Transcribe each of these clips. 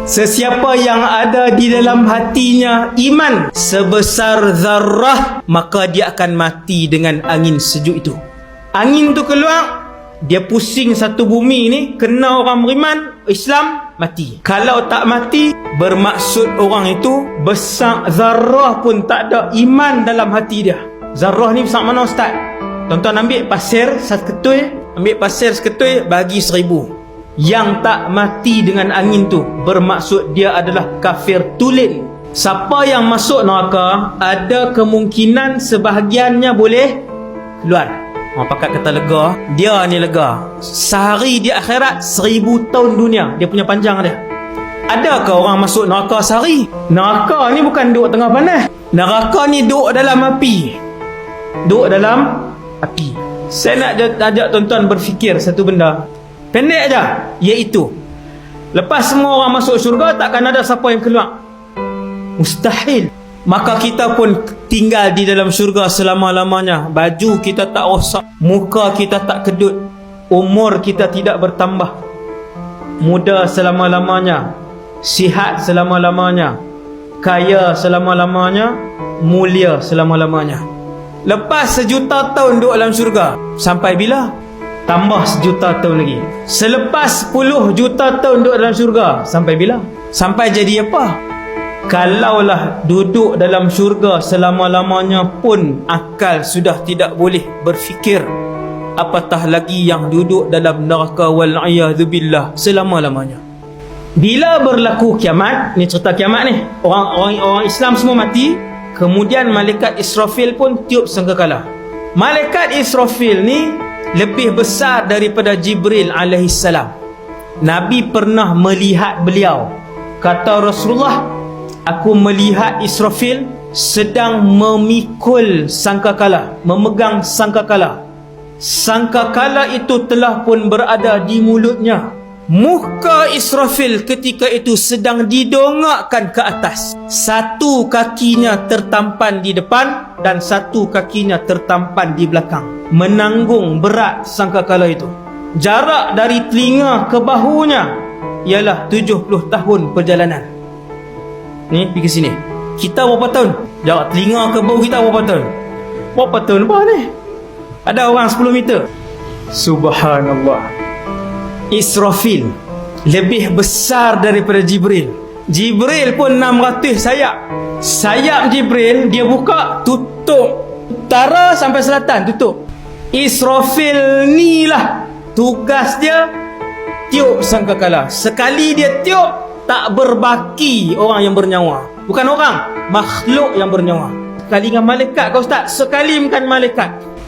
Sesiapa yang ada di dalam hatinya iman sebesar zarrah, maka dia akan mati dengan angin sejuk itu. Angin tu keluar, dia pusing satu bumi ni, kena orang beriman Islam, mati. Kalau tak mati, bermaksud orang itu besar zarrah pun tak ada iman dalam hati dia. Zarrah ni besar mana ustaz? Tuan-tuan ambil pasir seketui, bagi 1000. Yang tak mati dengan angin tu bermaksud dia adalah kafir tulen. Siapa yang masuk neraka, ada kemungkinan sebahagiannya boleh keluar. Orang pakat kata lega, dia ni lega. Sehari di akhirat 1000 tahun dunia, dia punya panjang dia. Adakah orang masuk neraka sehari? Neraka ni bukan duduk tengah panas. Neraka ni duduk dalam api. Duduk dalam api. Saya nak ajak tuan-tuan berfikir satu benda pendek aja, iaitu lepas semua orang masuk syurga, takkan ada siapa yang keluar. Mustahil. Maka kita pun tinggal di dalam syurga selama-lamanya. Baju kita tak rosak, muka kita tak kedut, umur kita tidak bertambah, muda selama-lamanya, sihat selama-lamanya, kaya selama-lamanya, mulia selama-lamanya. Lepas 1,000,000 tahun duduk dalam syurga, sampai bila? Tambah 1,000,000 tahun lagi. Selepas 10 juta tahun duduk dalam syurga, sampai bila? Sampai jadi apa? Kalaulah duduk dalam syurga selama-lamanya pun akal sudah tidak boleh berfikir, apatah lagi yang duduk dalam neraka wal'iyadzubillah selama-lamanya. Bila berlaku kiamat, ni cerita kiamat ni, orang Islam semua mati, kemudian malaikat Israfil pun tiup sangkakala. Malaikat Israfil ni lebih besar daripada Jibril alaihissalam. Nabi pernah melihat beliau. Kata Rasulullah, aku melihat Israfil sedang memikul sangkakala, memegang sangkakala. Sangkakala itu telah pun berada di mulutnya. Muka Israfil ketika itu sedang didongakkan ke atas. Satu kakinya tertampan di depan dan satu kakinya tertampan di belakang, menanggung berat sangkakala itu. Jarak dari telinga ke bahunya ialah 70 tahun perjalanan. Ni pergi ke sini. Kita berapa tahun? Jarak telinga ke bahu kita berapa tahun? Berapa tahun apa ni? Ada orang 10 meter. Subhanallah. Israfil lebih besar daripada Jibril. Jibril pun 600 sayap. Sayap Jibril dia buka, tutup utara sampai selatan, tutup. Israfil ni lah tugas dia tiup sangkakala. Sekali dia tiup, tak berbaki orang yang bernyawa. Bukan orang, makhluk yang bernyawa. Sekali dengan malaikat kau ustaz, sekali bukan malaikat.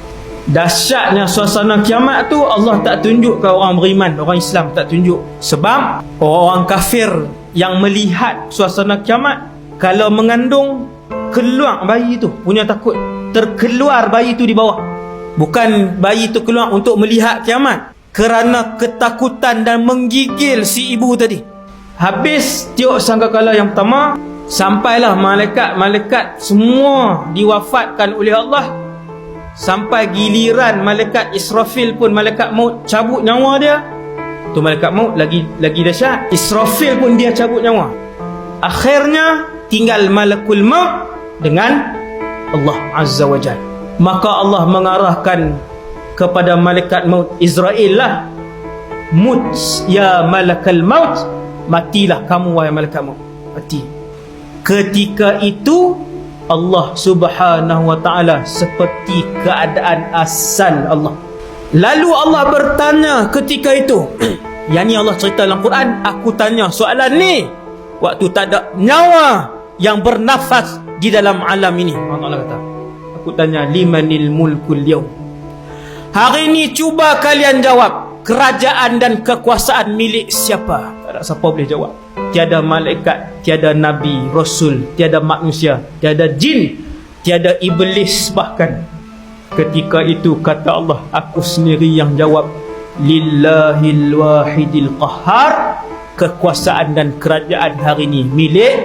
Dahsyatnya suasana kiamat tu Allah tak tunjuk ke orang beriman, orang Islam tak tunjuk. Sebab orang kafir yang melihat suasana kiamat, kalau mengandung, keluar bayi tu punya takut, terkeluar bayi tu di bawah. Bukan bayi tu keluar untuk melihat kiamat, kerana ketakutan dan menggigil si ibu tadi. Habis tiup sangkakala yang pertama, sampailah malaikat semua diwafatkan oleh Allah. Sampai giliran malaikat Israfil pun, malaikat maut cabut nyawa dia. Tu malaikat maut lagi dahsyat. Israfil pun dia cabut nyawa. Akhirnya tinggal malakul maut dengan Allah Azza wa Jalla. Maka Allah mengarahkan kepada malaikat maut Israel lah, mut ya malakal maut, matilah kamu wahai malaikat maut, mati. Ketika itu Allah subhanahu wa ta'ala seperti keadaan asal Allah. Lalu Allah bertanya ketika itu, yang ni Allah cerita dalam Quran, aku tanya soalan ni waktu tak ada nyawa yang bernafas di dalam alam ini. Allah kata, aku tanya limanil mulkul yaum. Hari ini cuba kalian jawab, kerajaan dan kekuasaan milik siapa? Tak ada siapa boleh jawab. Tiada malaikat, tiada nabi, rasul, tiada manusia, tiada jin, tiada iblis bahkan. Ketika itu kata Allah, aku sendiri yang jawab. Lillahil wahidil qahhar. Kekuasaan dan kerajaan hari ini milik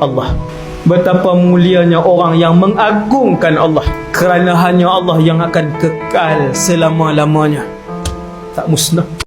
Allah. Betapa mulianya orang yang mengagungkan Allah, kerana hanya Allah yang akan kekal selama-lamanya, tak musnah.